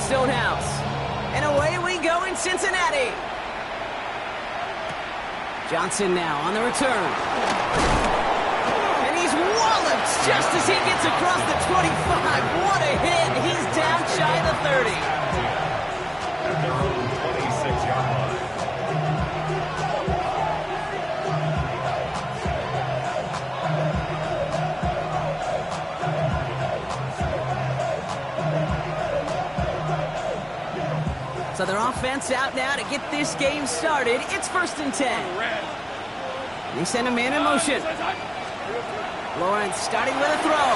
Stonehouse. And away we go in Cincinnati. Johnson now on the return. And he's walloped just as he gets across the 25. What a hit. He's down shy of the 30. At their own 26-yard line. So their offense out now to get this game started. It's 1st and 10. They send a man in motion. Lawrence starting with a throw.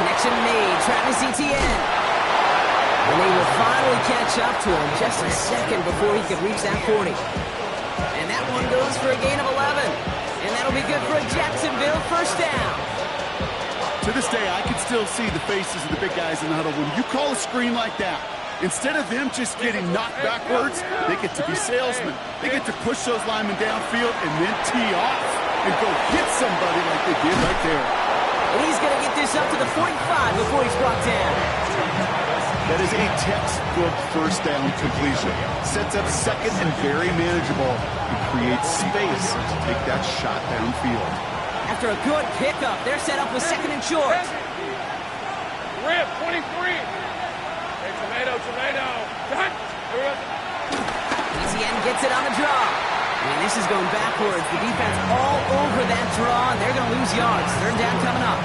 Connection made. Travis Etienne. And they will finally catch up to him just a second before he could reach that 40. And that one goes for a gain of 11. And that'll be good for a Jacksonville first down. To this day, I can still see the faces of the big guys in the huddle. When you call a screen like that, instead of them just getting knocked backwards, they get to be salesmen. They get to push those linemen downfield and then tee off and go hit somebody like they did right there. And he's going to get this up to the 45 before he's brought down. That is a textbook first down completion. Sets up second and very manageable and creates space to take that shot downfield. After a good pickup, they're set up with 2nd and short. Rip, 23. Hey, tomato. Here we go. Etienne gets it on the draw. I mean, this is going backwards. The defense all over that draw, and they're going to lose yards. 3rd down coming up.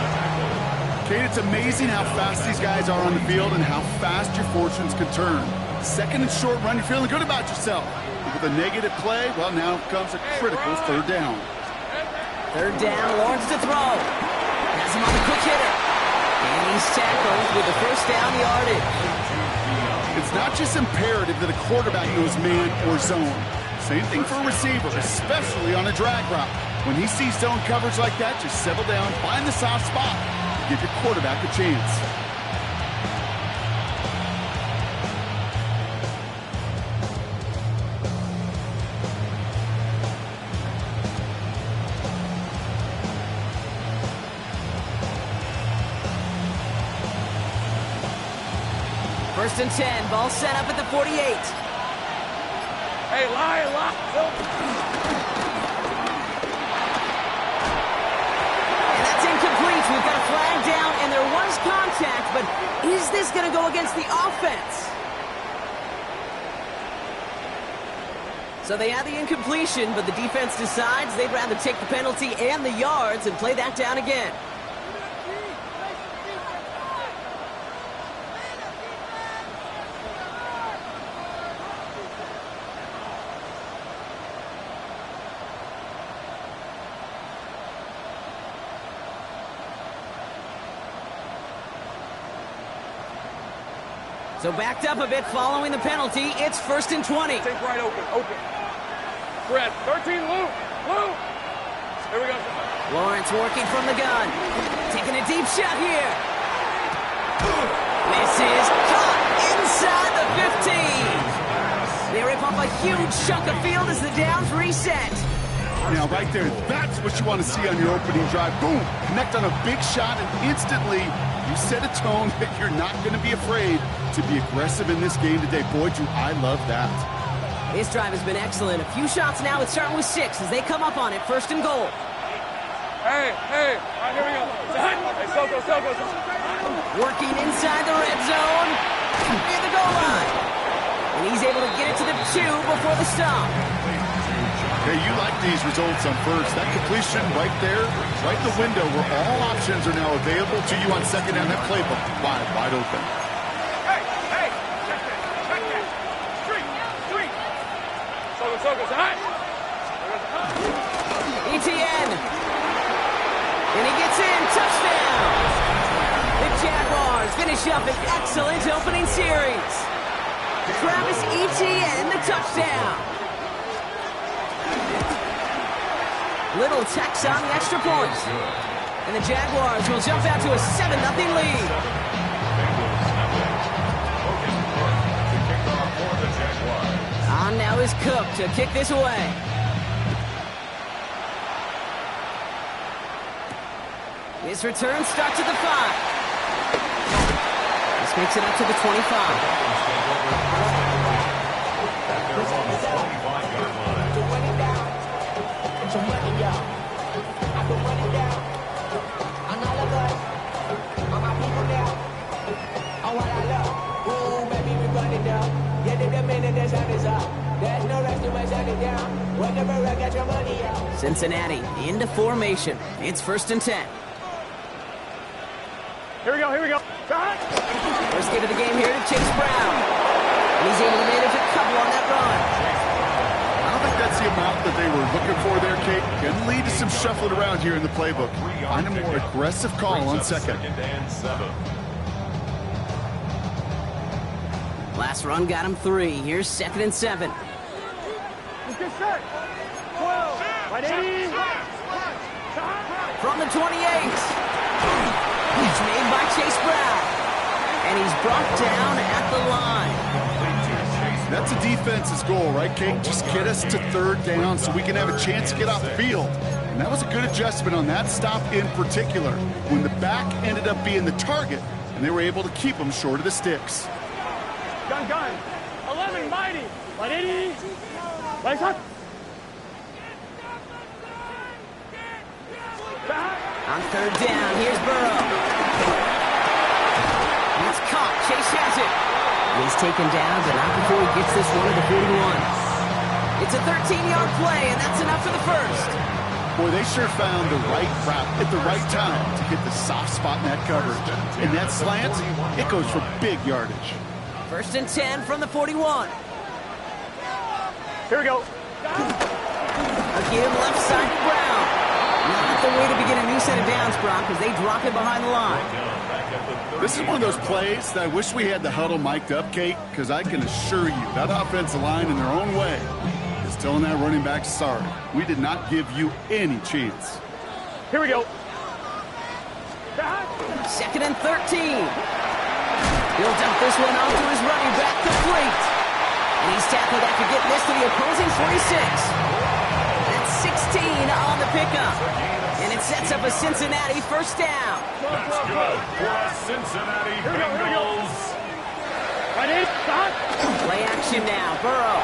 Kate, it's amazing how fast these guys are on the field and how fast your fortunes can turn. 2nd and short run, you're feeling good about yourself. But with a negative play, well, now comes a critical 3rd down. 3rd down, Lawrence to throw. Has him on the quick hitter. And he's tackled with the first down yardage. It's not just imperative that a quarterback knows man or zone. Same thing for a receiver, especially on a drag route. When he sees zone coverage like that, just settle down, find the soft spot, and give your quarterback a chance. First and 10, ball set up at the 48. Hey, lie. And that's incomplete. We've got a flag down, and there was contact, but is this going to go against the offense? So they had the incompletion, but the defense decides they'd rather take the penalty and the yards and play that down again. So backed up a bit following the penalty. It's 1st and 20. Take right open. Brett, 13, Lou. Here we go. Lawrence working from the gun. Taking a deep shot here. This is caught inside the 15. They rip up a huge chunk of field as the downs reset. Now, right there, that's what you want to see on your opening drive. Boom! Connect on a big shot, and instantly you set a tone that you're not going to be afraid to be aggressive in this game today. Boy, do I love that. This drive has been excellent. A few shots now. It's starting with 6 as they come up on it. 1st and goal. Hey. All right, here we go. Hey, Soko. Working inside the red zone. Near the goal line. And he's able to get it to the 2 before the stop. Hey, you like these results on first. That completion right there, right in the window where all options are now available to you on second down. That playbook wide open. Hey. Check that. Street. Soko. High. Etienne. And he gets in. Touchdown. The Jaguars finish up an excellent opening series. Travis Etienne, the touchdown. Little Tex on the extra point. And the Jaguars will jump out to a 7-0 lead. On now is Cook to kick this away. His return starts at the 5. This makes it up to the 25. They're on the 25-yard line. Cincinnati into formation. It's 1st and 10. Here we go, here we go. First get of the game here to Chase Brown. And he's able to manage a couple on that run. I don't think that's the amount that they were looking for there, Kate. Going to lead to some shuffling around here in the playbook. Find a more aggressive call on second. Last run got him 3. Here's 2nd and 7. Let's get set. 12. Right in. From the 28. He's made by Chase Brown. And he's brought down at the line. That's a defense's goal, right, Kate? Just get us to 3rd down so we can have a chance to get off the field. And that was a good adjustment on that stop in particular, when the back ended up being the target, and they were able to keep him short of the sticks. Gun. 11, mighty. Right in. Right up. On 3rd down, here's Burrow. It's caught. Chase has it. He's taken down, but not before he gets this one to the 41. It's a 13-yard play, and that's enough for the first. Boy, they sure found the right route at the right time to hit the soft spot in that coverage. And that slant, it goes for big yardage. 1st and 10 from the 41. Here we go. Again, left side to Brown. Not the way to begin a new set of downs, Brock, as they drop it behind the line. This is one of those plays that I wish we had the huddle mic'd up, Kate, because I can assure you that offensive line in their own way is telling that running back, sorry, we did not give you any chance. Here we go. 2nd and 13. He'll dump this one off to his running back, complete. And he's tackled after getting this to the opposing 46. That's 16 on the pickup. And it sets up a Cincinnati 1st down. That's good for us Cincinnati Bengals. Right in. Stop. Play action now. Burrow.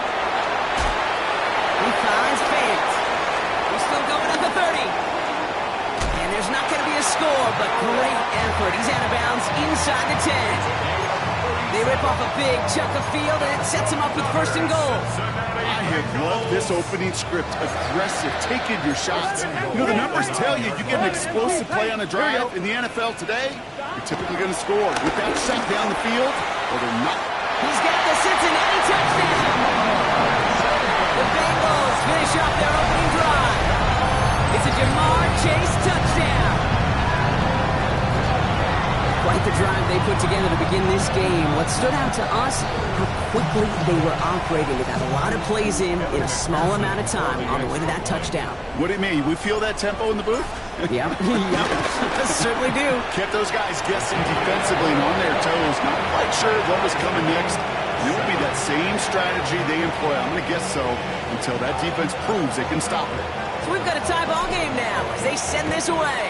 He finds Fant. He's still going at the 30. And there's not going to be a score, but great effort. He's out of bounds inside the 10. They rip off a big chunk of field, and it sets him up with 1st and goal. I have loved this opening script. Aggressive, taking your shots. You know, the numbers tell you get an explosive play on a drive in the NFL today, you're typically going to score. With that shot down the field, or they're not. He's got the Cincinnati touchdown. The Bengals finish off their opening drive. It's a Jamar Chase touchdown. Quite the drive they put together to begin this game. What stood out to us, how quickly they were operating. They got a lot of plays in a small amount of time on the way to that touchdown. What do you mean? We feel that tempo in the booth? Yep, certainly do. Kept those guys guessing defensively and on their toes, not quite sure what was coming next. And it will be that same strategy they employ, I'm going to guess so, until that defense proves they can stop it. So we've got a tie ball game now as they send this away.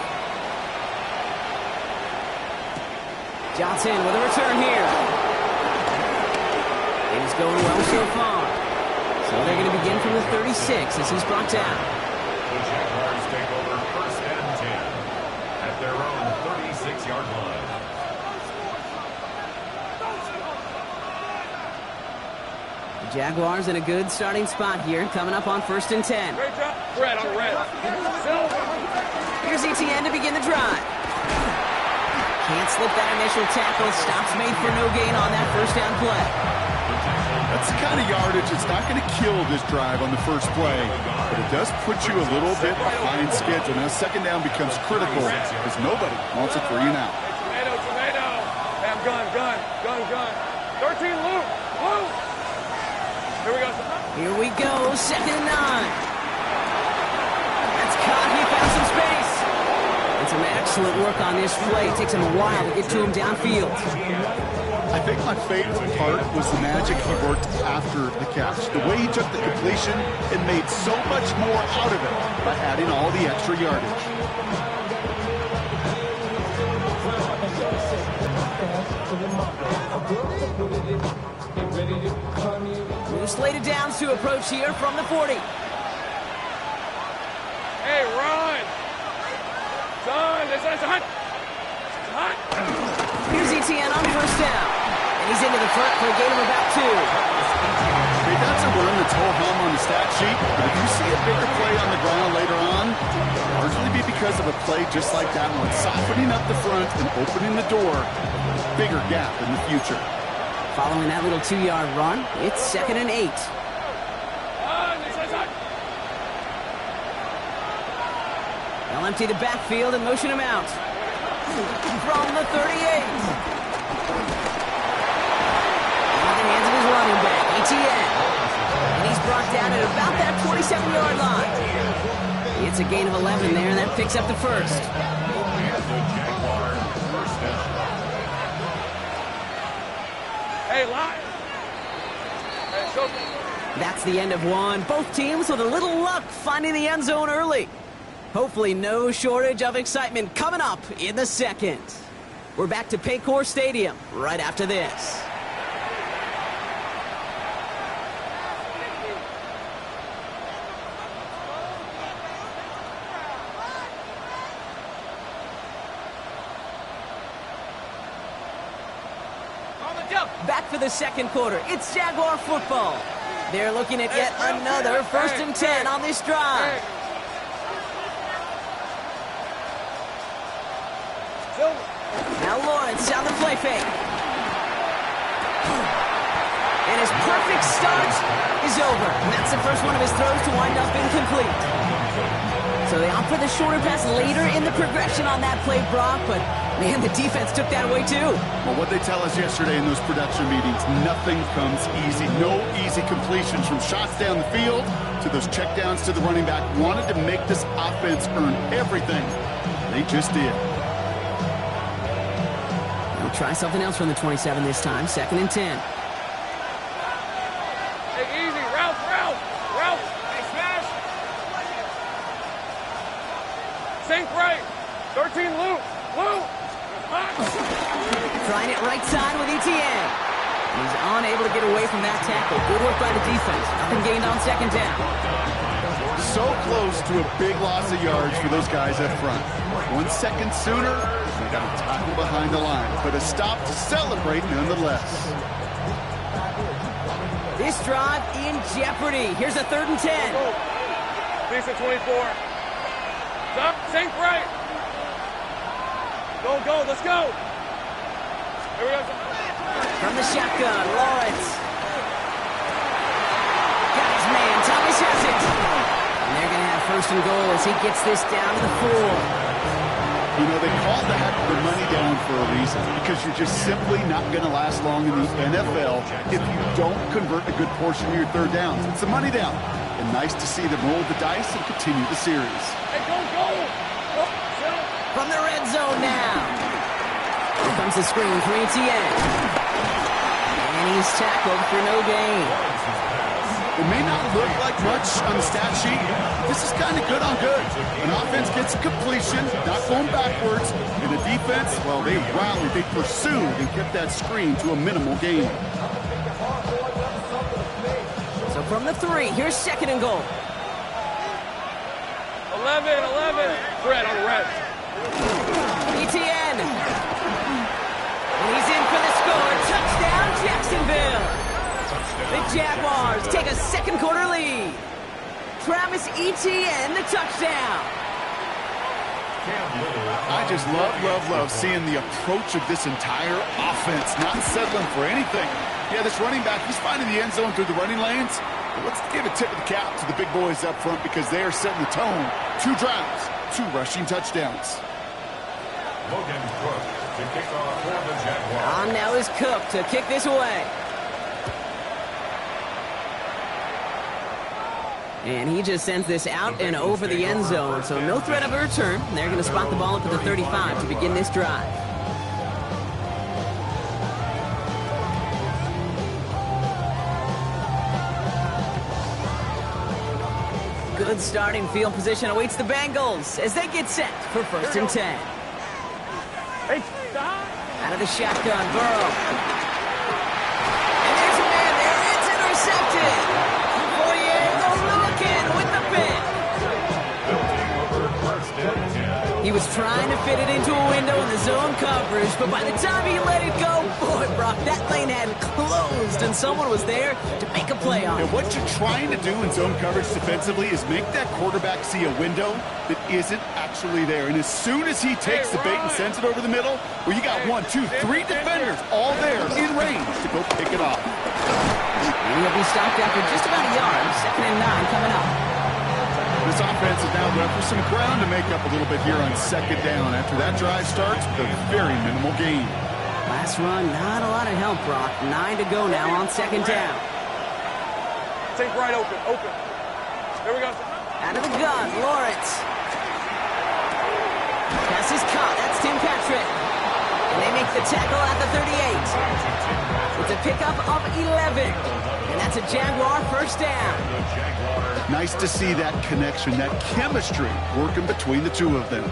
Johnson with a return here. He's going well so far. So they're going to begin from the 36 as he's brought down. The Jaguars take over 1st and 10 at their own 36-yard line. The Jaguars in a good starting spot here, coming up on 1st and 10. Great job. Red on red. Here's ETN to begin the drive. Can't slip that initial tackle. Stops made for no gain on that 1st down play. That's the kind of yardage that's not going to kill this drive on the first play, but it does put you a little bit behind schedule. Now 2nd down becomes critical because nobody wants a 3 and out. Tomato. Bam, gun. 13, Luke. Here we go. Here we go, 2nd and 9. That's caught. He found some space. And some excellent work on this play. It takes him a while to get to him downfield. I think my favorite part was the magic he worked after the catch. The way he took the completion and made so much more out of it by adding all the extra yardage. slated downs to approach here from the 40. Hey, run! Son, it's hot! Hot! Here's ETN on first down. And he's into the front for a gain of about 2. Hey, that's a run that's whole hum on the stat sheet. But if you see a bigger play on the ground later on, it'll largely be because of a play just like that one, softening up the front and opening the door, a bigger gap in the future. Following that little 2-yard run, it's 2nd and 8. They'll empty the backfield and motion him out. From the 38. In the hands of his running back, ETN. And he's brought down at about that 27-yard line. It's a gain of 11 there, and that picks up the first. Hey, line! Hey, go. That's the end of one. Both teams with a little luck finding the end zone early. Hopefully no shortage of excitement coming up in the second. We're back to Paycor Stadium right after this. Back for the second quarter. It's Jaguar football. They're looking at yet another 1st and 10 on this drive. Now Lawrence on the play fake. And his perfect start is over. And that's the first one of his throws to wind up incomplete. So they opt for the shorter pass later in the progression on that play, Brock, but man, the defense took that away too. Well, what they tell us yesterday in those production meetings, nothing comes easy. No easy completions from shots down the field to those checkdowns to the running back. Wanted to make this offense earn everything. They just did. They'll try something else from the 27 this time. 2nd and 10. Hey, easy. Route. Hey, smash. Sink right. 13 loop. Trying it right side with ETN. He's unable to get away from that tackle. Good work by the defense. Nothing gained on 2nd down. So close to a big loss of yards for those guys up front. 1 second sooner, they got a tackle behind the line, but a stop to celebrate nonetheless. This drive in jeopardy. Here's a 3rd and 10. Decent 24. Stop. Sink right. Go. Let's go. Here we go. From the shotgun, Lawrence. Got his man. Thomas has it. And they're going to have 1st and goal as he gets this down to the 4. You know, they call that the money down for a reason, because you're just simply not going to last long in the NFL if you don't convert a good portion of your 3rd downs. It's a money down. And nice to see them roll the dice and continue the series. Hey, go. From the red zone now. Here comes the screen for ETN. And he's tackled for no gain. It may not look like much on the stat sheet. This is kind of good on good. An offense gets a completion, not going backwards. And the defense, well, they rallied, they pursued, and kept that screen to a minimal gain. So from the 3, here's 2nd and goal. 11. Red on the red. ETN. And he's in for the score. Touchdown, Jacksonville. The Jaguars take a second quarter lead. Travis Etienne, the touchdown. I just love seeing the approach of this entire offense, not settling for anything. Yeah, this running back, he's finding the end zone through the running lanes. But let's give a tip of the cap to the big boys up front because they are setting the tone. 2 drives, 2 rushing touchdowns. Logan Cook to kick off for the Jaguars. On now is Cook to kick this away. And he just sends this out and over the end zone, so no threat of a return. They're going to spot the ball up at the 35 to begin this drive. Good starting field position awaits the Bengals as they get set for 1st and 10. Hey, stop. Out of the shotgun, Burrow. And there's a man there. It's intercepted. fit it into a window in the zone coverage, but by the time he let it go, boy, Brock, that lane had closed, and someone was there to make a play on it. And what you're trying to do in zone coverage defensively is make that quarterback see a window that isn't actually there. And as soon as he takes the bait and sends it over the middle, well, you got 1, 2, 3 defenders all there in range to go pick it off. And he'll be stopped after just about a yard. 2nd and 9 coming up. This offense is now left with some ground to make up a little bit here on 2nd down after that drive starts with a very minimal gain. Last run, not a lot of help, Brock. 9 to go now on 2nd down. Take right open. There we go. Out of the gun, Lawrence. Pass is caught. That's Tim Patrick. And they make the tackle at the 38. It's a pickup of 11. And that's a Jaguar 1st down. Nice to see that connection, that chemistry working between the two of them.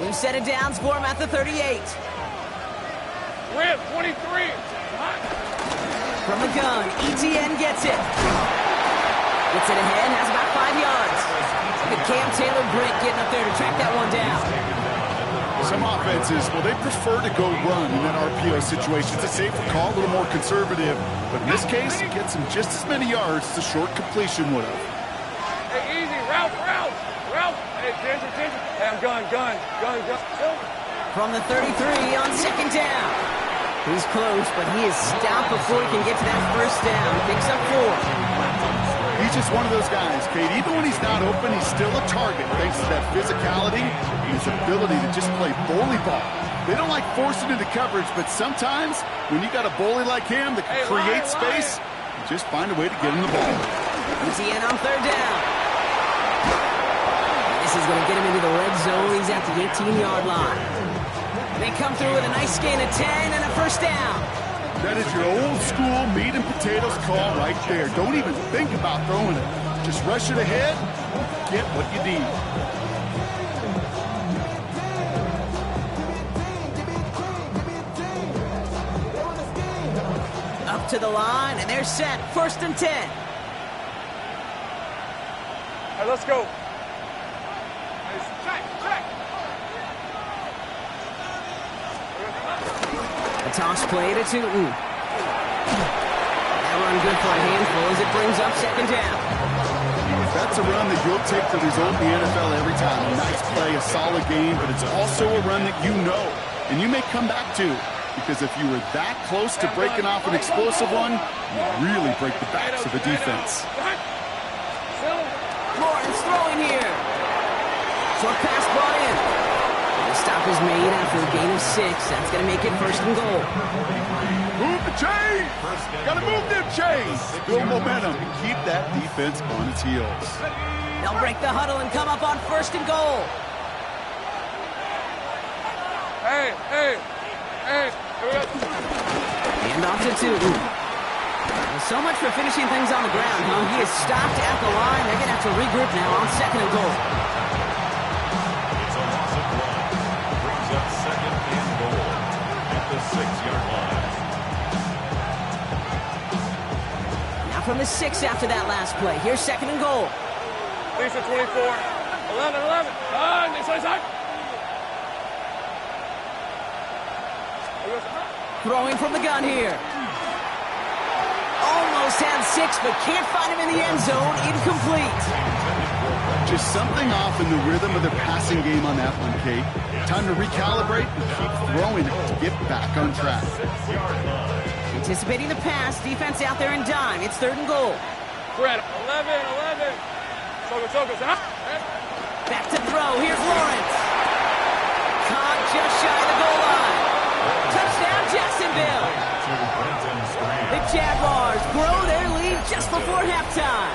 New set of downs for him at the 38. Rip, 23. From the gun, ETN gets it. Gets it ahead, has about 5 yards. Look at Cam Taylor-Britt getting up there to track that one down. Some offenses, well, they prefer to go run in that RPO situation. It's a safer call, a little more conservative. But in this case, it gets him just as many yards as a short completion would have. Hey, easy. Route. Hey, attention. Hey, I'm gun. From the 33 on 2nd down. He's close, but he is stopped before he can get to that 1st down. Picks up 4. He's just one of those guys, Kate. Even when he's not open, he's still a target thanks to that physicality and his ability to just play bully ball. They don't like forcing into coverage, but sometimes when you got a bully like him that can create space, you just find a way to get him the ball. ETN on 3rd down. This is going to get him into the red zone. He's at the 18-yard line. They come through with a nice gain of 10 and a 1st down. That is your old school meat and potatoes call right there. Don't even think about throwing it. Just rush it ahead, get what you need. Up to the line, and they're set. 1st and 10. All right, let's go. A toss play to Tootin. That run good for a handful as it brings up 2nd down. That's a run that you'll take the result in the NFL every time. A nice play, a solid game, but it's also a run that you know and you may come back to, because if you were that close to breaking off an explosive one, you really break the backs of the defense. Lawrence throwing here. Short pass brought in. The stop is made after a gain of 6. That's going to make it 1st and goal. Move the chains! Gotta move them chains! Build momentum and keep that defense on its heels. They'll break the huddle and come up on 1st and goal. Hey. Here we go. Hand off to Tootin. Well, so much for finishing things on the ground, huh? He is stopped at the line. They're going to have to regroup now on 2nd and goal. It's a loss of 1. Brings up 2nd and goal at the 6-yard line. Now from the 6 after that last play. Here's 2nd and goal. Lisa 24. 11. Inside. Throwing from the gun here. Almost had 6, but can't find him in the end zone. Incomplete. Just something off in the rhythm of their passing game on that one, Kate. Time to recalibrate and keep throwing it to get back on track. Anticipating the pass, defense out there in dime. It's 3rd and goal. Brett, 11. Soko. Back to throw. Here's Lawrence. Caught just shy of the goal line. Touchdown, Jacksonville. The Jaguars grow their lead just before halftime.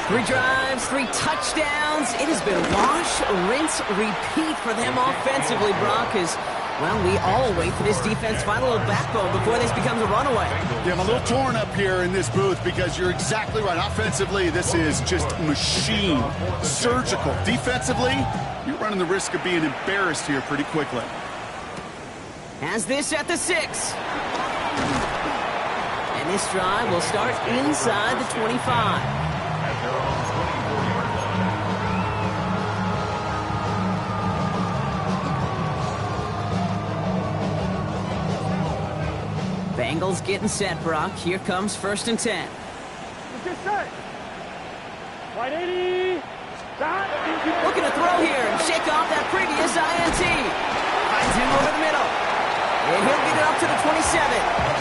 3 drives, 3 touchdowns. It has been wash, rinse, repeat for them offensively, Brock, as, well, we all wait for this defense to find a little backbone before this becomes a runaway. Yeah, I'm a little torn up here in this booth because you're exactly right. Offensively, this is just machine, surgical. Defensively, you're running the risk of being embarrassed here pretty quickly. Has this at the 6. And And this drive will start inside the 25. At their own 24-yard line. Bengals getting set, Brock. Here comes 1st and 10. Get set. Right 80. Stop. Looking to throw here and shake off that previous INT. Finds him over the middle. And he'll get it up to the 27.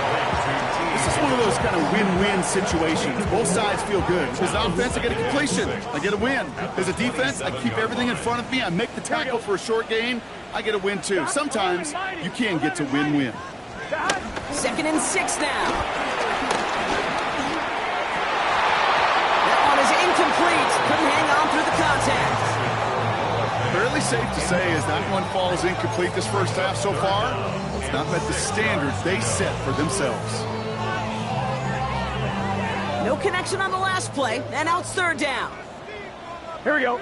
This is one of those kind of win-win situations. Both sides feel good. As an offense, I get a completion. I get a win. As a defense, I keep everything in front of me. I make the tackle for a short gain. I get a win, too. Sometimes you can get to win-win. 2nd and 6 now. That one is incomplete. Couldn't hang on through the contact. Fairly safe to say as that one falls incomplete this first half so far, it's not met the standards they set for themselves. No connection on the last play, and now it's 3rd down. Here we go.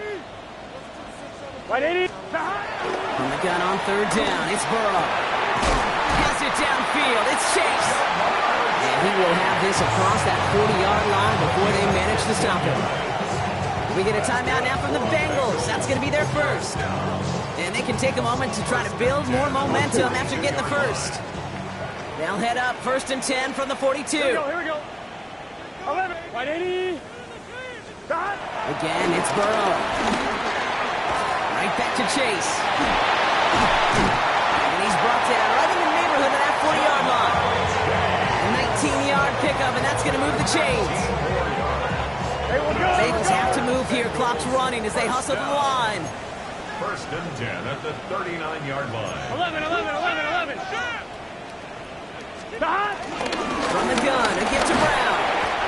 Right 80. From the gun on 3rd down, it's Burrow. Pass it downfield, it's Chase. And he will have this across that 40-yard line before they manage to stop him. We get a timeout now from the Bengals. That's going to be their first. And they can take a moment to try to build more momentum after getting the first. They'll head up 1st and 10 from the 42. Here we go. 11. Right 80. Stop. Again, it's Burrow. Right back to Chase. And he's brought down right in the neighborhood of that 40-yard line. A 19-yard pickup, and that's going to move the chains. Bengals have to move here. Clock's running as they hustle to the line. 1st and 10 at the 39-yard line. 11. Stop. From the gun, it gets to Brown.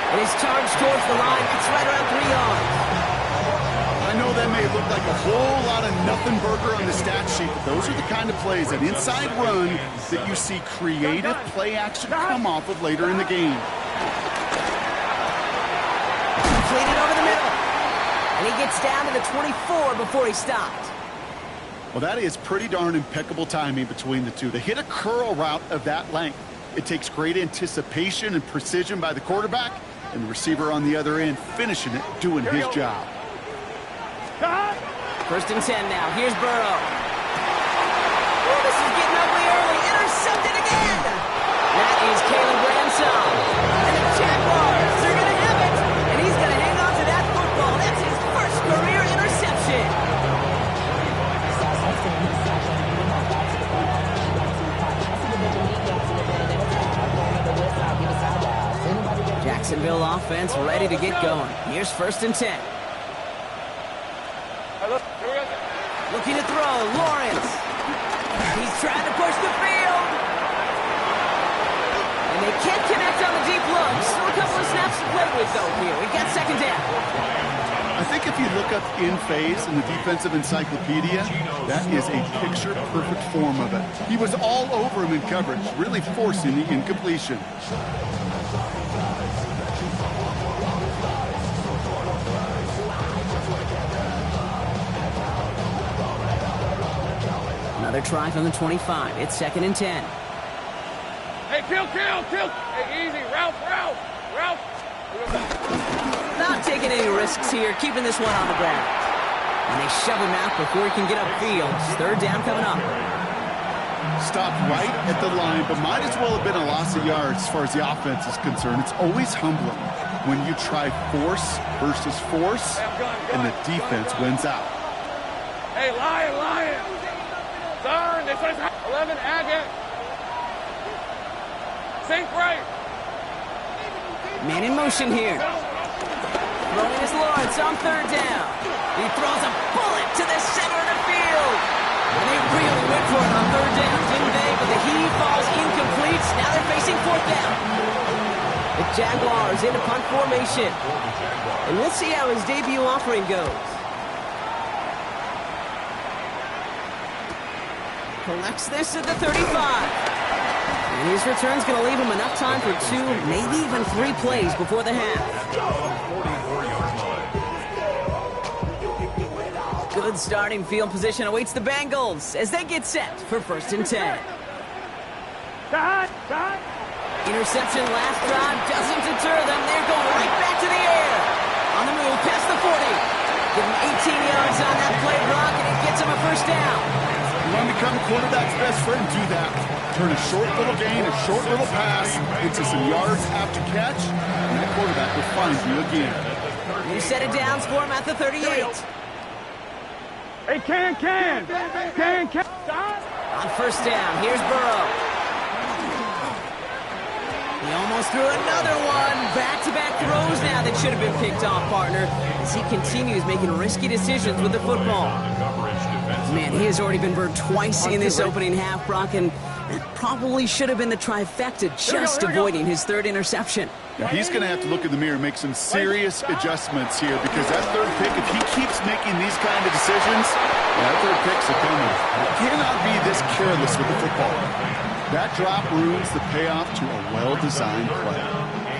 And he's charged towards the line. It's right around 3 yards. I know that may look like a whole lot of nothing burger on the stat sheet, but those are the kind of plays, an inside run, that you see creative play action come off of later in the game. Completed over the middle. And he gets down to the 24 before he stopped. Well, that is pretty darn impeccable timing between the two. To hit a curl route of that length, it takes great anticipation and precision by the quarterback, and the receiver on the other end finishing it, doing his job. 1st and 10 now. Here's Burrow. Oh, this is getting ugly early. Intercepted again. That is Caleb Ransom. And the Jaguars are going to have it. And he's going to hang on to that football. That's his first career interception. Jacksonville offense ready to get going. Here's 1st and 10. Looking to throw, Lawrence. He's trying to push the field. And they can't connect on the deep look. Still a couple of snaps to play with, though, here. We got 2nd down. I think if you look up in phase in the defensive encyclopedia, that is a picture-perfect form of it. He was all over him in coverage, really forcing the incompletion. Another try from the 25. It's 2nd and 10. Hey, kill. Hey, easy. Ralph. Not taking any risks here, keeping this one on the ground. And they shove him out before he can get upfield. 3rd down coming up. Stopped right at the line, but might as well have been a loss of yards as far as the offense is concerned. It's always humbling when you try force versus force, and the defense wins out. Hey, Lion. Turn. This is 11. Agate. Sink right. Man in motion here. Throwing his Lawrence on 3rd down. He throws a bullet to the center of the field. And they really went for it on 3rd down, didn't they? But the heave falls incomplete. Now they're facing 4th down. The Jaguars in a punt formation. And we'll see how his debut offering goes. Collects this at the 35. And his return's going to leave him enough time for 2, maybe even 3 plays before the half. 44-yard line. Good starting field position awaits the Bengals as they get set for 1st and 10. Interception last drive doesn't deter them. They're going right back to the air. On the move, past the 40. Give him 18 yards on that play, Brock, and it gets him a first down. You want to become a quarterback's best friend? Do that. Turn a short little gain, a short little pass into some yards after catch, and that quarterback will find you again. New set of downs for him at the 38. Hey, can. On first down, here's Burrow. He almost threw another one. Back-to-back throws now that should have been picked off, partner, as he continues making risky decisions with the football. Man, he has already been burned twice in this opening half, Brock, and that probably should have been the trifecta, just avoiding his third interception. Now, he's going to have to look in the mirror and make some serious adjustments here, because that third pick, if he keeps making these kind of decisions, that third pick's a coming. You cannot be this careless with the football. That drop ruins the payoff to a well-designed play.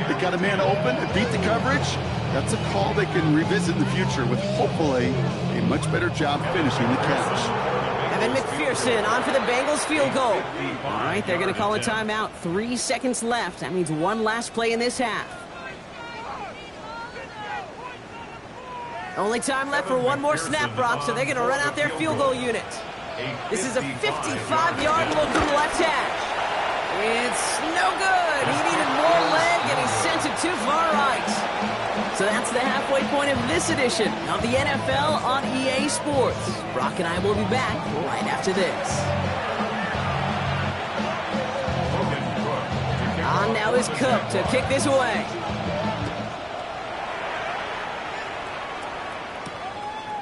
They got a man open and beat the coverage. That's a call they can revisit in the future with, hopefully, a much better job finishing the catch. Evan McPherson on for the Bengals field goal. All right, they're going to call a timeout. 3 seconds left. That means one last play in this half. Only time left for one more snap, Brock, so they're going to run out their field goal unit. This is a 55-yard look from left hash. It's no good. He needed more leg, and he sent it too far right. So that's the halfway point of this edition of the NFL on EA Sports. Brock and I will be back right after this. On now is Cook to kick this away.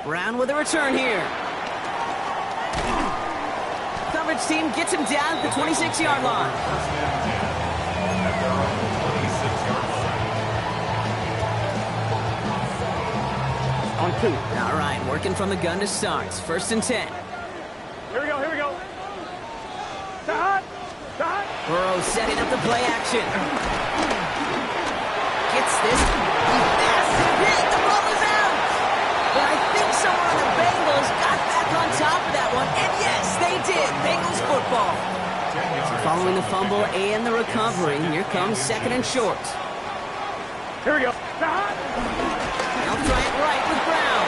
Brown with a return here. Coverage team gets him down at the 26-yard line. On 2. All right, working from the gun to start. First and 10. Here we go. Stop. Burrow setting up the play action. Gets this. Massive hit. The ball is out. But I think someone on the Bengals got back on top of that one. And yes, they did. Bengals football. So following the fumble and the recovery, here comes second and short. Here we go. They'll try it right with Brown.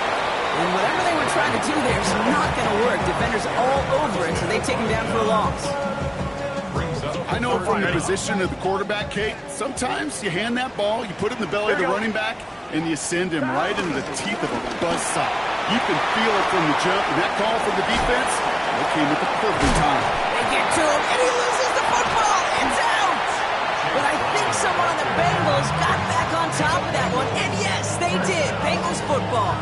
And whatever they were trying to do there is not going to work. Defenders all over it, so they take him down for a loss. I know from the position of the quarterback, Kate, sometimes you hand that ball, you put it in the belly of the running back, and you send him right into the teeth of a buzzsaw. You can feel it from the jump, and that call from the defense, that came at the perfect time. They get to him, and he loses the football. It's out! But I think someone on the Bengals got back on top of that one, and yes, they did. Bengals football.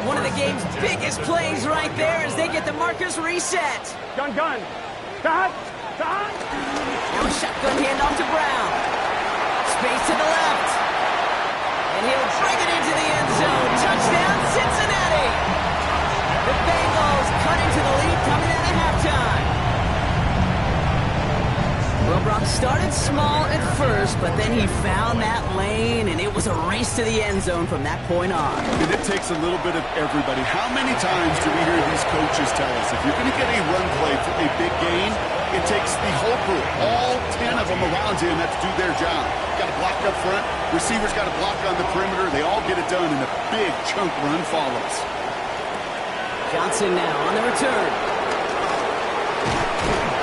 One of the game's biggest plays right there as they get the markers reset. Gun. Stop. Now a shotgun handoff to Brown. Space to the left. And he'll bring it into the end zone. Touchdown, Cincinnati. The Bengals cut into the lead coming out of halftime. Well, Brock started small at first, but then he found that lane, and it was a race to the end zone from that point on. And it takes a little bit of everybody. How many times do we hear these coaches tell us, if you're going to get a run play for a big gain, it takes the whole crew, all 10 of them around him that to do their job. Got to block up front, receivers got to block on the perimeter, they all get it done, and a big chunk run follows. Johnson now on the return.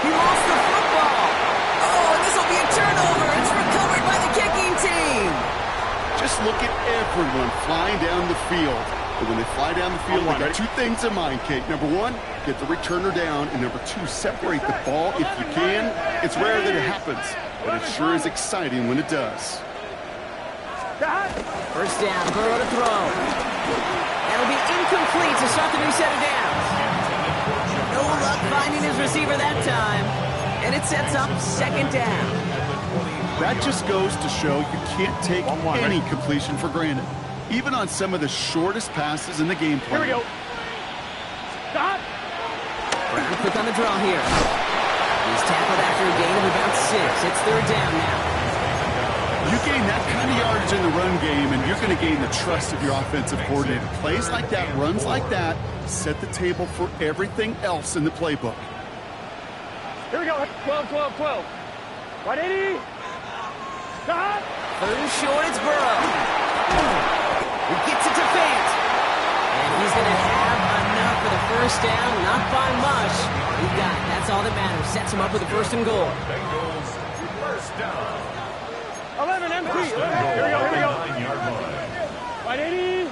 He lost the football. Oh, and this will be a turnover. It's recovered by the kicking team. Just look at everyone flying down the field. But when they fly down the field, they got two things in mind, Kate. Number one, get the returner down. And number two, separate the ball if you can. It's rare that it happens, but it sure is exciting when it does. First down, Burrow to throw. That'll be incomplete to start the new set of downs. No luck finding his receiver that time. And it sets up second down. That just goes to show you can't take any completion for granted. Even on some of the shortest passes in the game plan. Here we go. Stop. Brown quick on the draw here. He's tackled after a gain of about 6. It's third down now. You gain that kind of yardage in the run game, and you're going to gain the trust of your offensive coordinator. Plays like that, runs like that, set the table for everything else in the playbook. Here we go. 12. 180. Third and short, it's Burrow. He gets it to Fant. And he's going to have enough for the first down, not by much. He got it. That's all that matters. Sets him up with a first and goal. Bengals first down. 11 MT. 11. Here we go. Here we go. 9-yard line. Right, 80.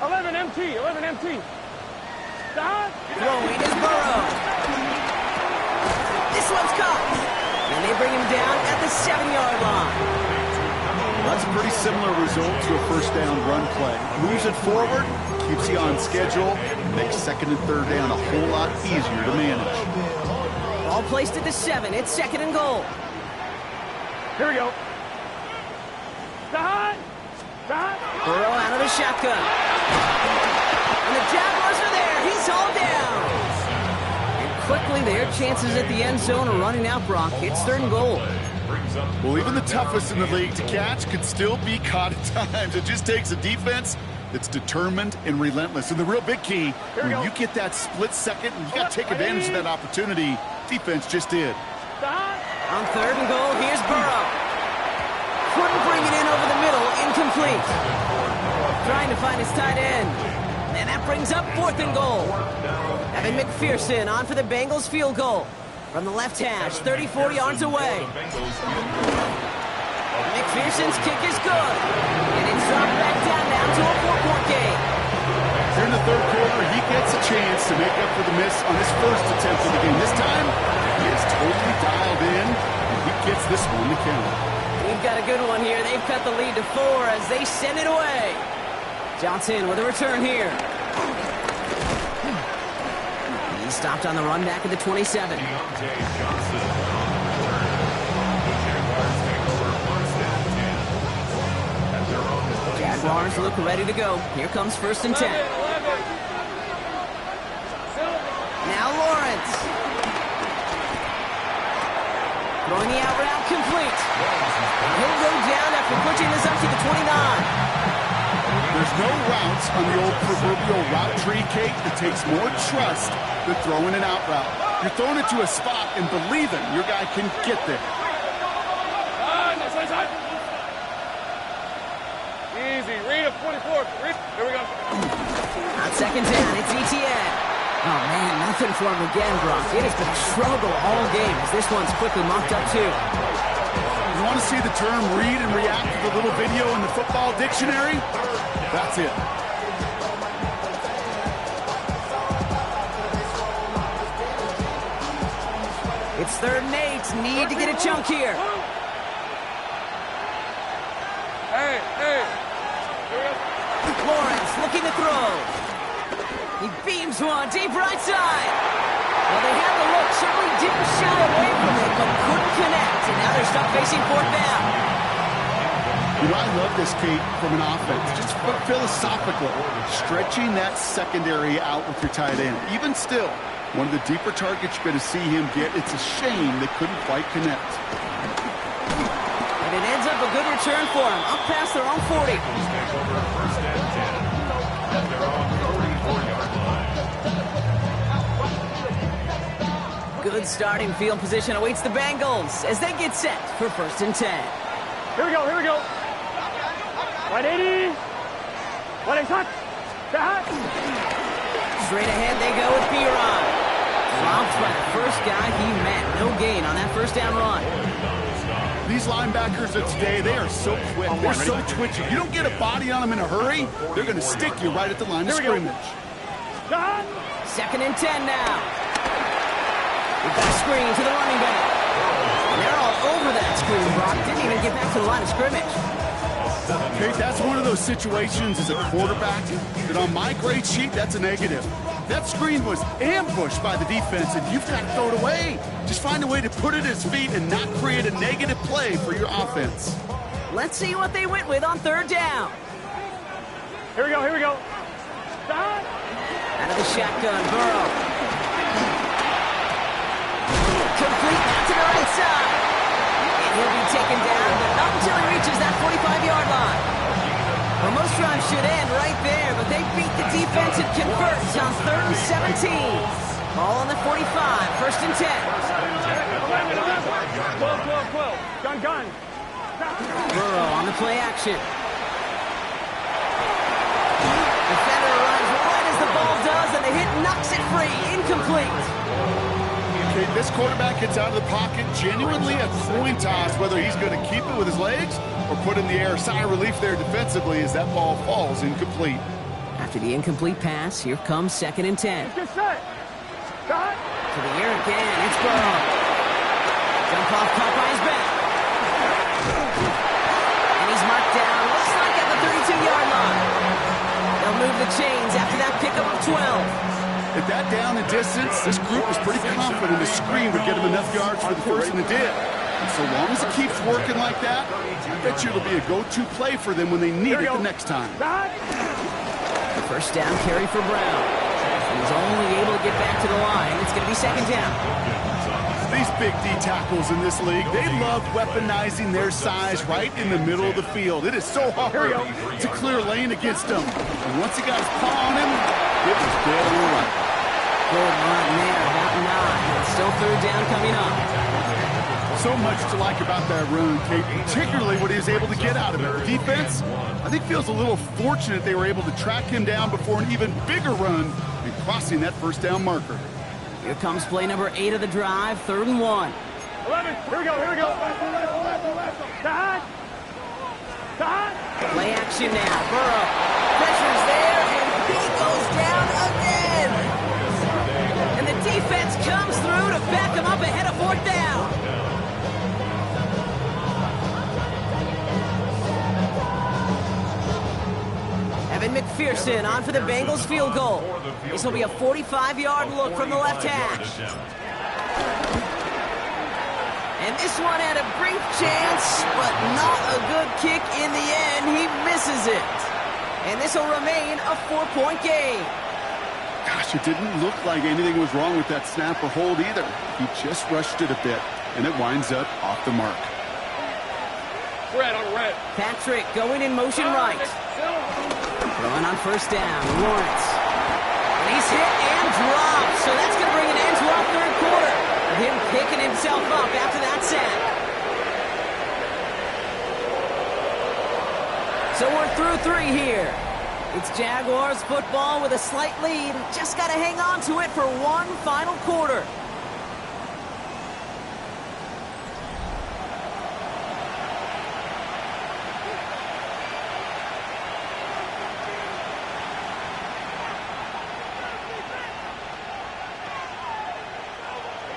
11 MT. 11 MT. Stop. Throwing is Burrow. This one's caught. And they bring him down at the 7-yard line. That's a pretty similar result to a first down run play. Moves it forward, keeps you on schedule, makes second and third down a whole lot easier to manage. Ball placed at the 7. It's second and goal. Here we go. Stop. Stop. Burrow out of the shotgun. And the Jaguars are there. He's hauled down. And quickly, their chances at the end zone are running out, Brock. It's third and goal. Well, even the toughest in the league to catch could still be caught at times. It just takes a defense that's determined and relentless. And the real big key, when you get that split second, and you got to take advantage of that opportunity. Defense just did. On third and goal, here's Burrow. Couldn't bring it in over the middle, incomplete. Trying to find his tight end. And that brings up fourth and goal. Evan McPherson on for the Bengals field goal. From the left hash, 34 yards away. McPherson's kick is good. And it's dropped back down now to a 4-point game. Here in the third quarter, he gets a chance to make up for the miss on his first attempt of the game. This time, he is totally dialed in, and he gets this one to count. We've got a good one here. They've cut the lead to 4 as they send it away. Johnson with a return here. He stopped on the run back at the 27. Jaguars look ready to go. Here comes first and 10. Now Lawrence. Throwing the out route complete. He'll go down after pushing this up to the 29. There's no routes on the old proverbial route tree, Kate. It takes more trust than throwing an out route. You're throwing it to a spot and believing your guy can get there. Easy. Read a 44. Here we go. On second down, it's Etienne. Oh, man, nothing for him again, Brock. It has been a struggle all game as this one's quickly mocked up, too. You want to see the term read and react to the little video in the football dictionary? That's it. It's third and 8. Need to get a chunk here. Hey. Lawrence looking to throw. He beams one deep right side. Well, they had the look. Certainly didn't shy away from it, but couldn't connect. And now they're stuck facing fourth down. You know, I love this, Kate, from an offense. Just philosophically, stretching that secondary out with your tight end. Even still, one of the deeper targets you're going to see him get. It's a shame they couldn't quite connect. And it ends up a good return for him. Up past their own 40. First and 10 at their own 44-yard line. Good starting field position awaits the Bengals as they get set for first and 10. Here we go. 180. 180. Back. Straight ahead they go with Piron. Dropped by the first guy he met. No gain on that first down run. These linebackers of today, they are so quick. They're so twitchy. You don't get a body on them in a hurry, they're going to stick you right at the line of scrimmage. Second and 10 now. We've got a screen to the running back. And they're all over that screen, Brock. Didn't even get back to the line of scrimmage. Okay, that's one of those situations as a quarterback that on my grade sheet, that's a negative. That screen was ambushed by the defense, and you've got to throw it away. Just find a way to put it at his feet and not create a negative play for your offense. Let's see what they went with on third down. Here we go. Stop. Out of the shotgun, Burrow. Complete out to the right side. And he'll be taken down, but not until he reaches that 45-yard line. Well, most drives should end right there, but they beat the defense and converts on third and 17. Ball on the 45, first and 10. 12. Gun. Burrow on the play action. Defender arrives right as the ball does, and the hit knocks it free. Incomplete. Okay, this quarterback gets out of the pocket, genuinely a coin toss whether he's going to keep it with his legs or put in the air. Sigh of relief there defensively as that ball falls incomplete. After the incomplete pass, here comes 2nd and 10. Get set. Cut. To the air again, it's Burrow. Jump off, caught by his back. And he's marked down, looks like at the 32-yard line. They'll move the chains after that pickup of 12. At that down and distance, this group was pretty confident the screen would get him enough yards for the first, and it did. And so long as it keeps working like that, I bet you it'll be a go-to play for them when they need it the next time. The first down carry for Brown. He's only able to get back to the line. It's going to be 2nd down. These big D tackles in this league, they love weaponizing their size right in the middle of the field. It is so hard to clear lane against them. And once he got his paw on him, it was dead on the right. Good run there, about 9. Still 3rd down coming up. So much to like about that run, Kate, particularly what he was able to get out of it. The defense, I think, feels a little fortunate they were able to track him down before an even bigger run and crossing that first down marker. Here comes play number 8 of the drive, 3rd and 1. 11. Here we go. Cut. Play action now. Burrow. Pressure's there, and he goes down again. And the defense comes through to back him up ahead of 4th down. Evan McPherson on for the Bengals field goal. This will be a 45-yard look from the left hash. And this one had a brief chance, but not a good kick in the end. He misses it. And this will remain a 4-point game. Gosh, it didn't look like anything was wrong with that snap or hold either. He just rushed it a bit, and it winds up off the mark. Red on red. Patrick going in motion right. Throwing on first down, Lawrence. And he's hit and dropped, so that's going to bring an end to our 3rd quarter. With him picking himself up after that sack. So we're through 3 here. It's Jaguars football with a slight lead. Just got to hang on to it for one final quarter.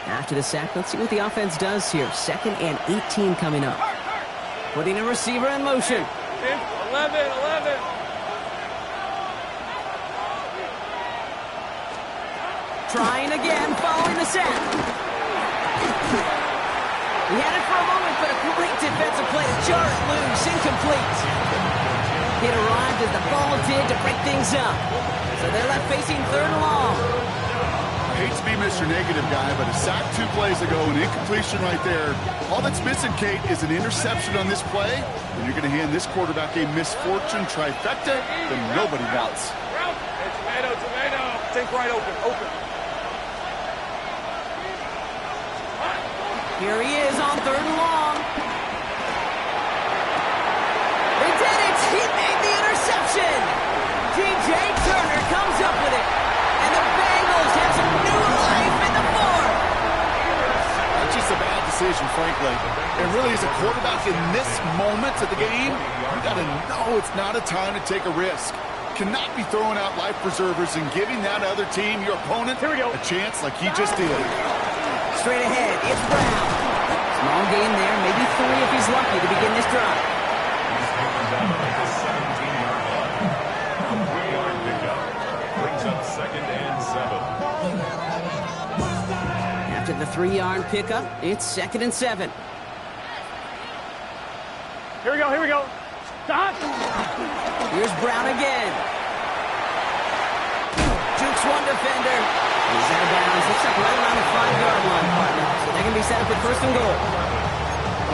After the sack, let's see what the offense does here. 2nd and 18 coming up. Putting a receiver in motion. 11. Trying again, following the sack. He had it for a moment, but a great defensive play to jar it loose. Incomplete. It arrived as the ball did to break things up. So they're left facing 3rd and long. I hate to be Mr. Negative guy, but a sack 2 plays ago, an incompletion right there. All that's missing, Kate, is an interception on this play. And you're going to hand this quarterback a misfortune trifecta that nobody wants. Tomato. Think right open. Here he is on 3rd and long. They did it! He made the interception! DJ Turner comes up with it. And the Bengals have some new life in the 4th. That's just a bad decision, frankly. And really, as a quarterback in this moment of the game, you got to know it's not a time to take a risk. Cannot be throwing out life preservers and giving that other team, your opponent, a chance like he just did. Straight ahead, it's Brown. Small gain there, maybe 3 if he's lucky to begin this drive. He's taken down at the 17-yard line. A 3-yard pickup brings up 2nd and 7. After the 3-yard pickup, it's 2nd and 7. Here we go. Stop. Here's Brown again. Jukes one defender. He's out of bounds. Looks like right around the 5-yard line, partner. So they're going to be set up with 1st and goal.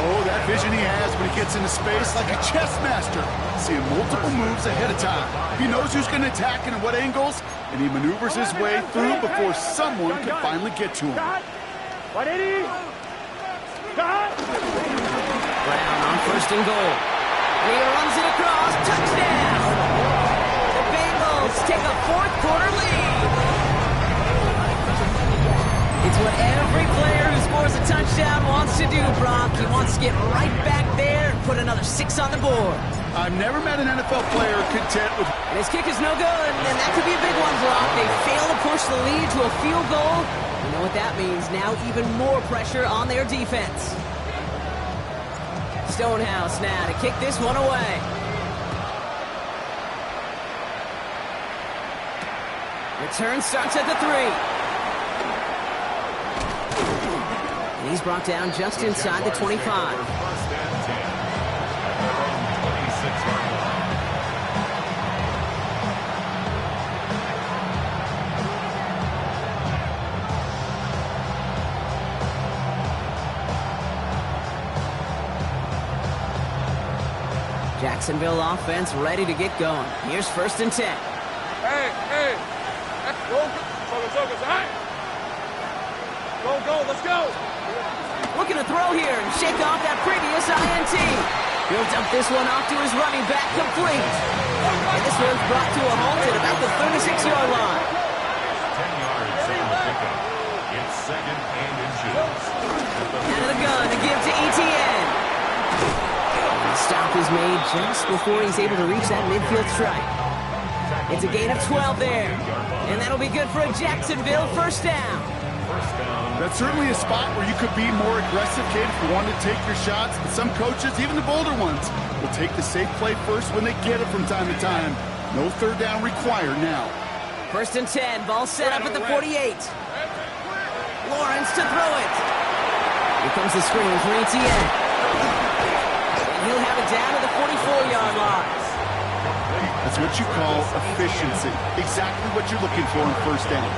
Oh, that vision he has when he gets into space like a chess master. Seeing multiple moves ahead of time. He knows who's going to attack and at what angles, and he maneuvers his way through before someone can finally get to him. Cut. 180. Cut. The Brown on first and goal. And he runs it across. Touchdown! The Bengals take a fourth-quarter lead. It's what every player who scores a touchdown wants to do, Brock. He wants to get right back there and put another 6 on the board. I've never met an NFL player content with... And his kick is no good, and that could be a big one, Brock. They fail to push the lead to a field goal. You know what that means. Now even more pressure on their defense. Stonehouse now to kick this one away. Return starts at the 3. And he's brought down just inside the 25. First and 10 at their own 26-yard line. Jacksonville offense ready to get going. Here's first and 10. Hey. Go. Focus. All right. Go. Let's go. Looking to throw here and shake off that previous INT. He'll dump this one off to his running back, complete. And this one's brought to a halt at about the 36-yard line. 10 yards on the pickup. It's second and inches. Out of the gun to give to ETN. The stop is made just before he's able to reach that midfield strike. It's a gain of 12 there. And that'll be good for a Jacksonville first down. That's certainly a spot where you could be more aggressive, kid, if you want to take your shots. But some coaches, even the bolder ones, will take the safe play first when they get it from time to time. No third down required now. First and 10, ball set up at the 48. Lawrence to throw it. Here comes the screen for ETN. And he'll have it down to the 44-yard line. That's what you call efficiency. Exactly what you're looking for in first down.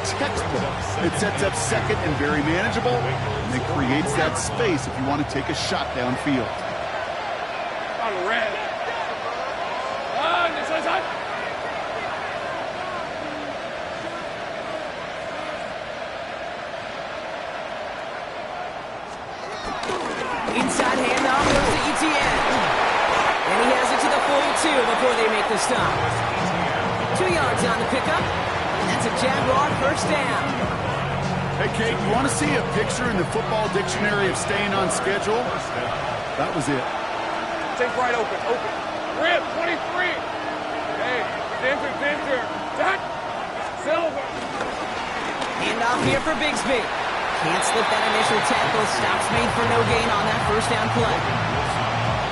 Textbook. It sets up second and very manageable, and it creates that space if you want to take a shot downfield. On red. Inside. Inside handoff goes to ETN. And he has it to the 42 before they make the stop. 2 yards on the pickup. And that's a Jaguar first down. Hey, Kate, you want to see a picture in the football dictionary of staying on schedule? That was it. Take right open. Rip, 23. Hey, center. Jack. Silver. Handoff here for Bigsby. Can't slip that initial tackle. Stops made for no gain on that first down play.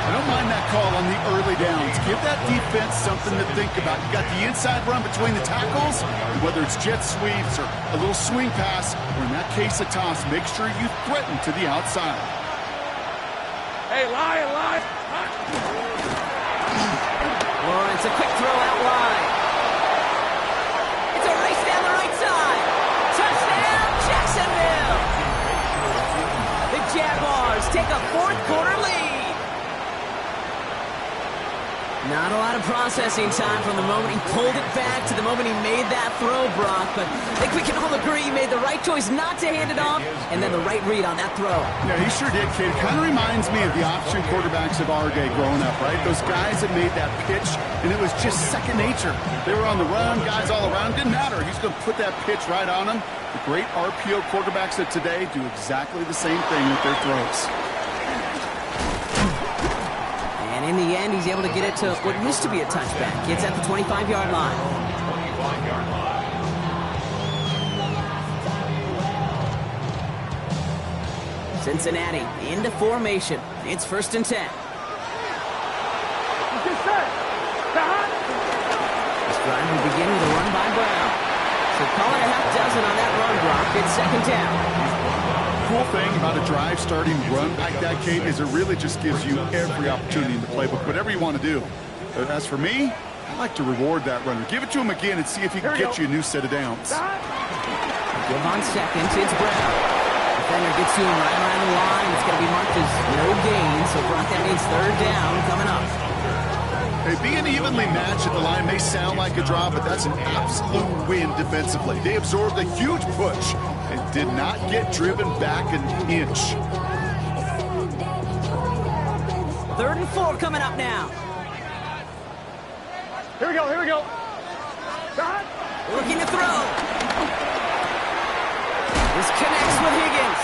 I don't mind that call on the early downs. Give that defense something to think about. You got the inside run between the tackles, and whether it's jet sweeps or a little swing pass, or in that case a toss, make sure you threaten to the outside. Hey, lie. Lawrence, a quick throw out wide. It's a race down the right side. Touchdown, Jacksonville! The Jaguars take a fourth-quarter lead. Not a lot of processing time from the moment he pulled it back to the moment he made that throw, Brock. But I think we can all agree he made the right choice not to hand it off, and then the right read on that throw. Yeah, he sure did, kid. Kind of reminds me of the option quarterbacks of our day growing up, right? Those guys that made that pitch, and it was just second nature. They were on the run, guys all around. Didn't matter. He's going to put that pitch right on them. The great RPO quarterbacks of today do exactly the same thing with their throws. And in the end, he's able to get it to what used to be a touchback. It's at the 25-yard line. 25-yard line. Cincinnati into formation. It's first and 10. This drive will begin with a run by Brown. So call it a half dozen on that run block. It's second down. Cool thing about a drive starting run like that, Kate, is it really just gives you every opportunity in the playbook, whatever you want to do. As for me, I like to reward that runner. Give it to him again and see if he can get you a new set of downs. Give on second. It's Brown. Defender gets to him right around the line. It's going to be marked as no gain. So Brock, that means third down coming up. Hey, being evenly matched at the line may sound like a draw, but that's an absolute win defensively. They absorbed a huge push and did not get driven back an inch. 3rd and 4 coming up now. Here we go, here we go. Shot. Looking to throw. This connects with Higgins.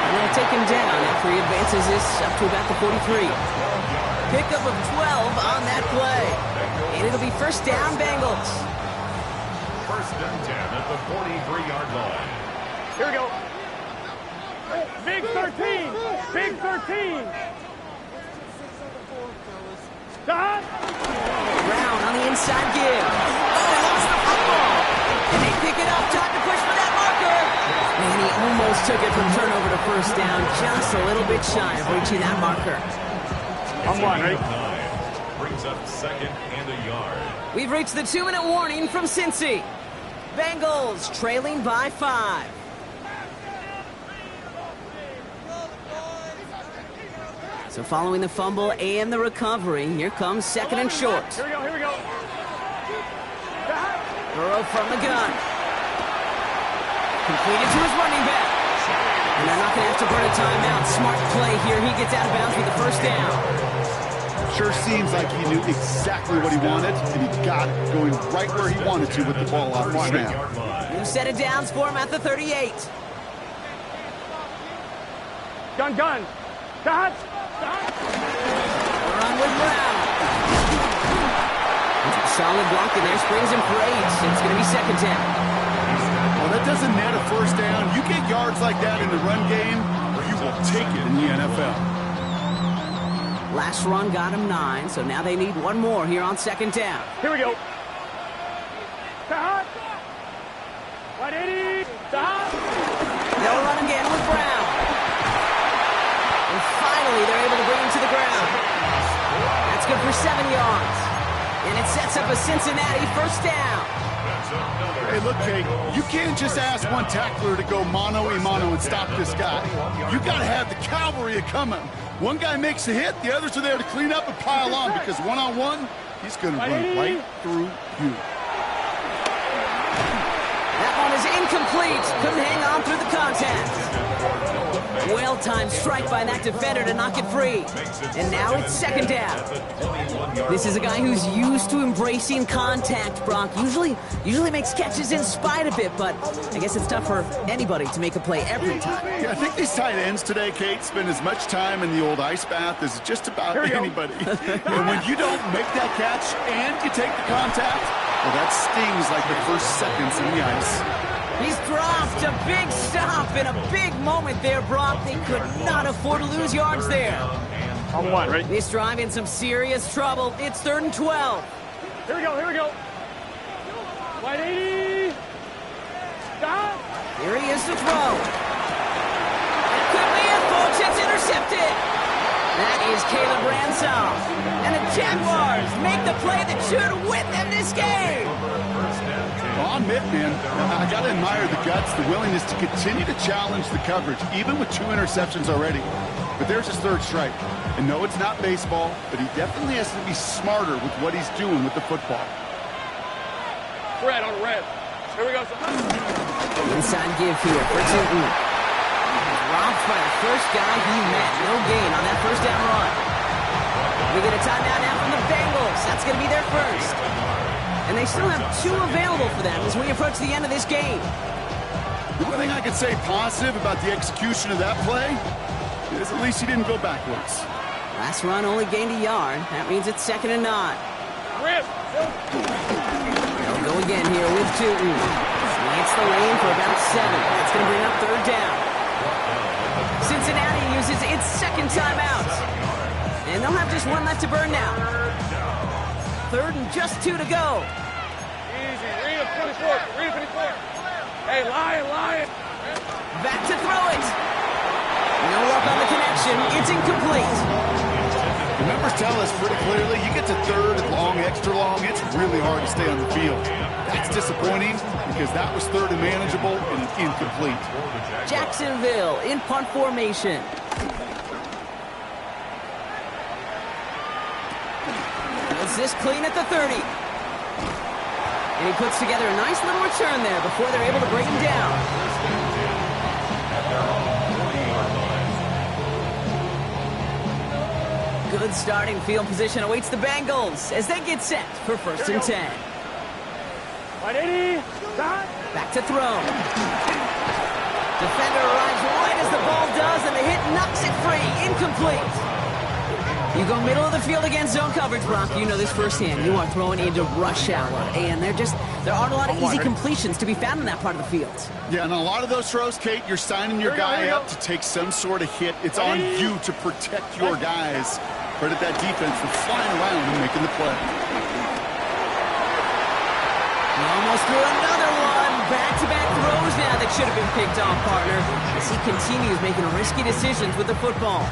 And they'll take him down after he advances this up to about the 43. Pickup of 12 on that play. And it'll be first down, Bengals. First and 10 at the 43-yard line. Here we go. Big 13. Big 13. Shot. Brown on the inside give. Oh, lost the football. And they pick it up. Time to push for that marker. And he almost took it from turnover to first down. Just a little bit shy of reaching that marker. I'm one, right? 9 brings up 2nd and a yard. We've reached the 2-minute warning from Cincy. Bengals trailing by 5. So following the fumble and the recovery, here comes 2nd and short. Here we go, here we go. Burrow from the gun. Completed to his running back. And they're not going to have to burn a timeout. Smart play here. He gets out of bounds with the first down. Sure seems like he knew exactly what he wanted, and he got it going right where he wanted to with the ball off the snap. New set of downs for him at the 38. Gun, gun. Shot. Run with Brown. Solid block in there. Springs and parades. It's going to be 2nd down. Well, that doesn't net a first down. You get yards like that in the run game, you will take it in the NFL. Last run got him 9, so now they need one more here on 2nd down. Here we go. Shot. 180. Shot. They'll run again with Brown. And finally, they're able to bring him to the ground. That's good for 7 yards. And it sets up a Cincinnati first down. Hey, look, Kate, you can't just ask one tackler to go mano-a-mano and stop this guy. You got to have the cavalry coming. One guy makes a hit, the others are there to clean up and pile on, because one-on-one, he's going to run right through you. That one is incomplete. Couldn't hang on through the contact. Well-timed strike by that defender to knock it free. And now it's 2nd down. This is a guy who's used to embracing contact, Brock. Usually makes catches in spite of it, but I guess it's tough for anybody to make a play every time. Yeah, I think these tight ends today, Kate, spend as much time in the old ice bath as just about anybody. And when you don't make that catch and you take the contact, well, that stings like the first seconds in the ice. He's dropped a big stop in a big moment there, Brock. They could not afford to lose yards there. On 1, right? This drive in some serious trouble. It's 3rd and 12. Here we go, here we go. 180. Stop. Here he is to throw. It could be it, folks. It's intercepted. That is Caleb Ransom. And the Jaguars make the play that should win them this game. I'll admit, man, I got to admire the guts, the willingness to continue to challenge the coverage, even with 2 interceptions already. But there's his 3rd strike. And no, it's not baseball, but he definitely has to be smarter with what he's doing with the football. Red on red. Here we go. Inside give here for Tootin. Robbed by the first guy he met. No gain on that first down run. We get a timeout now from the Bengals. That's going to be their first. And they still have 2 available for them as we approach the end of this game. The one thing I could say positive about the execution of that play is at least he didn't go backwards. Last run only gained a yard. That means it's 2nd and 9. Rip. They'll go again here with Tootin. Slants the lane for about 7. That's going to bring up 3rd down. Cincinnati uses its 2nd timeout. And they'll have just 1 left to burn now. 3rd and just 2 to go. Easy. Read a 54. Read a 54. Hey, Lion. Back to throw it. No luck on the connection. It's incomplete. The numbers tell us pretty clearly, you get to 3rd and long, extra long, it's really hard to stay on the field. That's disappointing because that was 3rd and manageable and incomplete. Jacksonville in punt formation. Is this clean at the 30? And he puts together a nice little return there before they're able to break him down. Good starting field position awaits the Bengals as they get set for 1st and 10. Back to throw. Defender arrives right as the ball does, and the hit knocks it free. Incomplete. You go middle of the field against zone coverage, Brock. You know this firsthand. You are throwing into rush hour, and there aren't a lot of easy completions to be found in that part of the field. Yeah, and a lot of those throws, Kate, you're signing your guy up to take some sort of hit. It's on you to protect your guys. Credit that defense for flying around and making the play. He almost threw another one. Back-to-back throws now that should have been picked off, partner, as he continues making risky decisions with the football.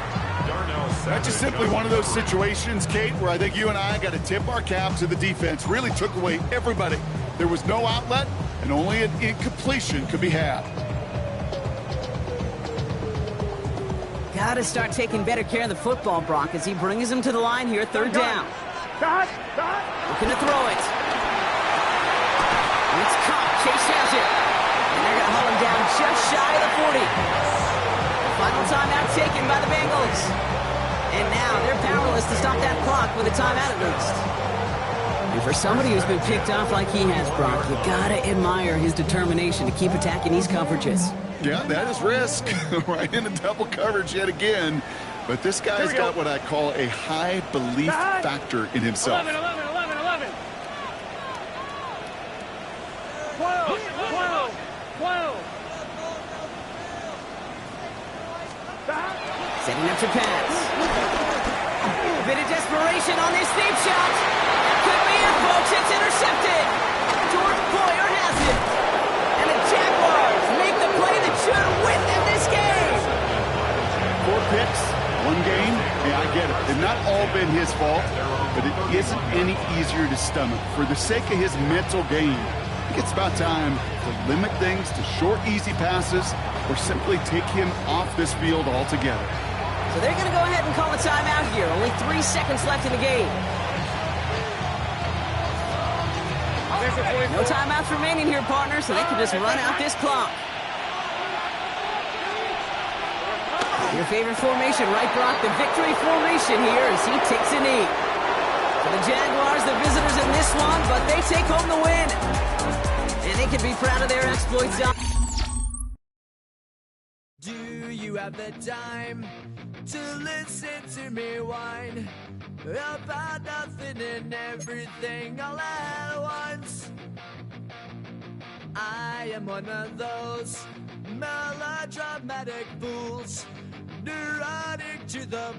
That's just simply one of those situations, Kate, where I think you and I got to tip our cap to the defense. Really took away everybody. There was no outlet, and only an incompletion could be had. Got to start taking better care of the football, Brock, as he brings him to the line here, 3rd down. Looking to throw it. It's caught. Chase has it. And they're going to haul him down just shy of the 40. Final timeout taken by the Bengals. And now they're powerless to stop that clock with a timeout at least. And for somebody who's been picked off like he has, Brock, you gotta admire his determination to keep attacking these coverages. Yeah, that is risk. Right into double coverage yet again. But this guy's got what I call a high belief factor in himself. 11. 12. Setting up to pass. A bit of desperation on this deep shot. That could be it, folks. It's intercepted. George Poyer has it. And the Jaguars make the play that should win them this game. 4 picks, 1 game. Yeah, I get it. It's not all been his fault, but it isn't any easier to stomach. For the sake of his mental game, I think it's about time to limit things to short, easy passes or simply take him off this field altogether. So they're going to go ahead and call a timeout here. Only 3 seconds left in the game. No timeouts remaining here, partner, so they can just run out this clock. Your favorite formation, right, Brock? The victory formation here as he takes a knee. For the Jaguars, the visitors in this one, but they take home the win. And they can be proud of their exploits. Do you have the time to listen to me whine about nothing and everything all at once? I am one of those melodramatic fools, neurotic to the